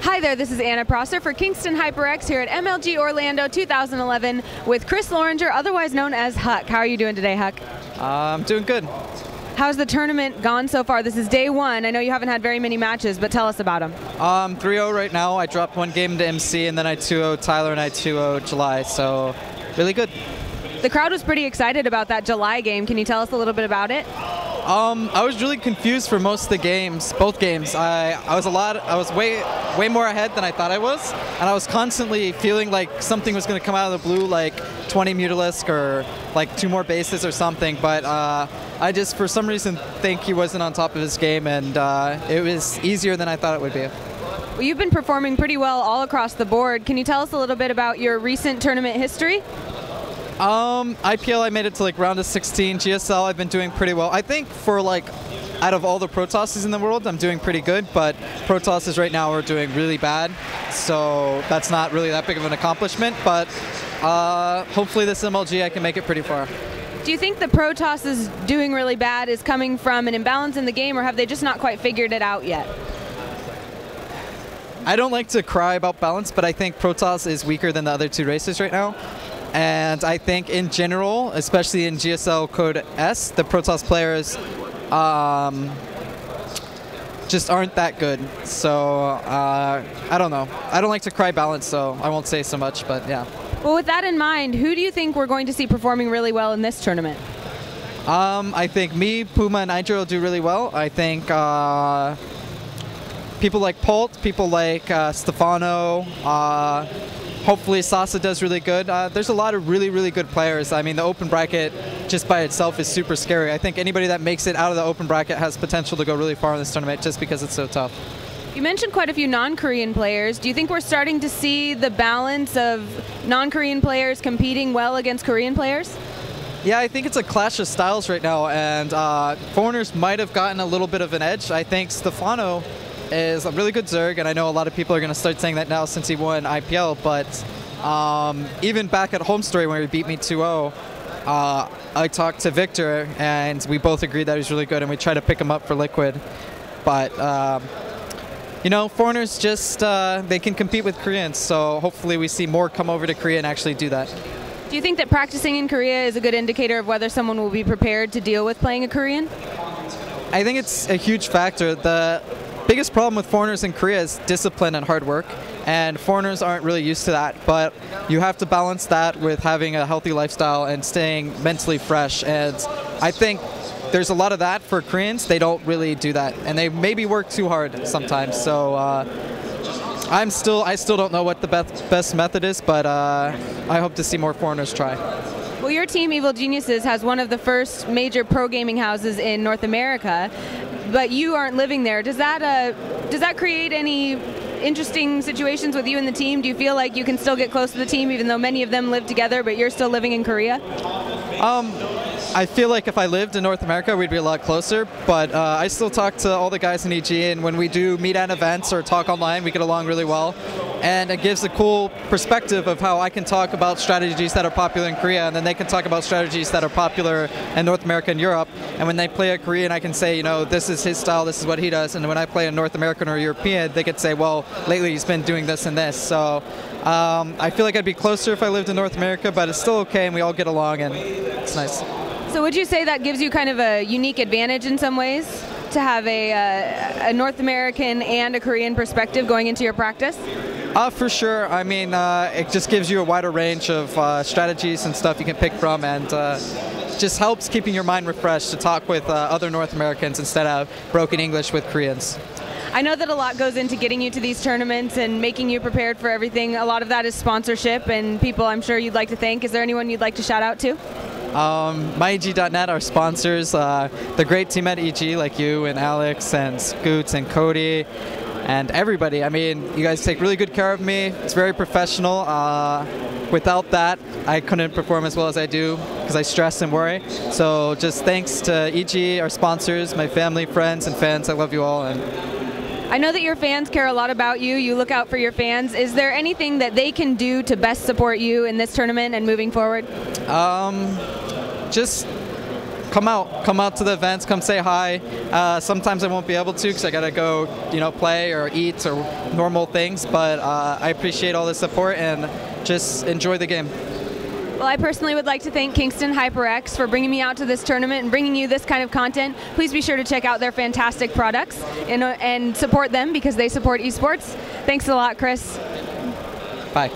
Hi there, this is Anna Prosser for Kingston HyperX here at MLG Orlando 2011 with Chris Loringer, otherwise known as HuK. How are you doing today, HuK? I'm doing good. How's the tournament gone so far? This is day one. I know you haven't had very many matches, but tell us about them. 3-0 right now. I dropped one game to MC, and then I 2-0 Tyler, and I 2-0 July, so really good. The crowd was pretty excited about that July game. Can you tell us a little bit about it? I was really confused for most of the games, both games. I was way more ahead than I thought I was, and I was constantly feeling like something was going to come out of the blue, like 20 Mutalisk or like 2 more bases or something, but I just for some reason think he wasn't on top of his game, and it was easier than I thought it would be. Well, you've been performing pretty well all across the board. Can you tell us a little bit about your recent tournament history? IPL I made it to like round of 16. GSL I've been doing pretty well. I think for like out of all the Protosses in the world I'm doing pretty good, but Protosses right now are doing really bad, so that's not really that big of an accomplishment, but hopefully this MLG I can make it pretty far. Do you think the Protosses doing really bad is coming from an imbalance in the game, or have they just not quite figured it out yet? I don't like to cry about balance, but I think Protoss is weaker than the other 2 races right now. And I think in general, especially in GSL Code S, the Protoss players just aren't that good. So I don't know. I don't like to cry balance, so I won't say so much, but yeah. Well, with that in mind, who do you think we're going to see performing really well in this tournament? I think me, Puma, and Hydro will do really well. I think people like Polt, people like Stefano, hopefully Sasa does really good. There's a lot of really good players. I mean, the open bracket just by itself is super scary. I think anybody that makes it out of the open bracket has potential to go really far in this tournament just because it's so tough. You mentioned quite a few non-Korean players. Do you think we're starting to see the balance of non-Korean players competing well against Korean players? Yeah, I think it's a clash of styles right now, and foreigners might have gotten a little bit of an edge. I think Stefano is a really good Zerg, and I know a lot of people are going to start saying that now since he won IPL, but even back at Home Story when he beat me 2-0, I talked to Victor, and we both agreed that he was really good, and we tried to pick him up for Liquid. But, you know, foreigners just, they can compete with Koreans, so hopefully we see more come over to Korea and actually do that. Do you think that practicing in Korea is a good indicator of whether someone will be prepared to deal with playing a Korean? I think it's a huge factor. The biggest problem with foreigners in Korea is discipline and hard work, and foreigners aren't really used to that, but you have to balance that with having a healthy lifestyle and staying mentally fresh, and I think there's a lot of that for Koreans. They don't really do that, and they maybe work too hard sometimes, so I still don't know what the best method is, but I hope to see more foreigners try. Well, your team, Evil Geniuses, has one of the first major pro gaming houses in North America, but you aren't living there. Does that create any interesting situations with you and the team? Do you feel like you can still get close to the team even though many of them live together, but you're still living in Korea? I feel like if I lived in North America, we'd be a lot closer, but I still talk to all the guys in EG, and when we do meet at events or talk online, we get along really well. And it gives a cool perspective of how I can talk about strategies that are popular in Korea, and then they can talk about strategies that are popular in North America and Europe. And when they play a Korean, I can say, you know, this is his style, this is what he does. And when I play a North American or European, they could say, well, lately he's been doing this and this. So I feel like I'd be closer if I lived in North America, but it's still okay, and we all get along, and it's nice. So would you say that gives you kind of a unique advantage in some ways to have a North American and a Korean perspective going into your practice? For sure. I mean, it just gives you a wider range of strategies and stuff you can pick from, and just helps keeping your mind refreshed to talk with other North Americans instead of broken English with Koreans. I know that a lot goes into getting you to these tournaments and making you prepared for everything. A lot of that is sponsorship and people I'm sure you'd like to thank. Is there anyone you'd like to shout out to? MyEG.net, our sponsors, the great team at EG like you and Alex and Scoots and Cody and everybody. I mean, you guys take really good care of me. It's very professional. Without that, I couldn't perform as well as I do because I stress and worry. So just thanks to EG, our sponsors, my family, friends, and fans. I love you all. And I know that your fans care a lot about you. You look out for your fans. Is there anything that they can do to best support you in this tournament and moving forward? Just come out to the events, come say hi. Sometimes I won't be able to because I gotta go, play or eat or normal things. But I appreciate all the support and just enjoy the game. Well, I personally would like to thank Kingston HyperX for bringing me out to this tournament and bringing you this kind of content. Please be sure to check out their fantastic products and support them because they support esports. Thanks a lot, Chris. Bye.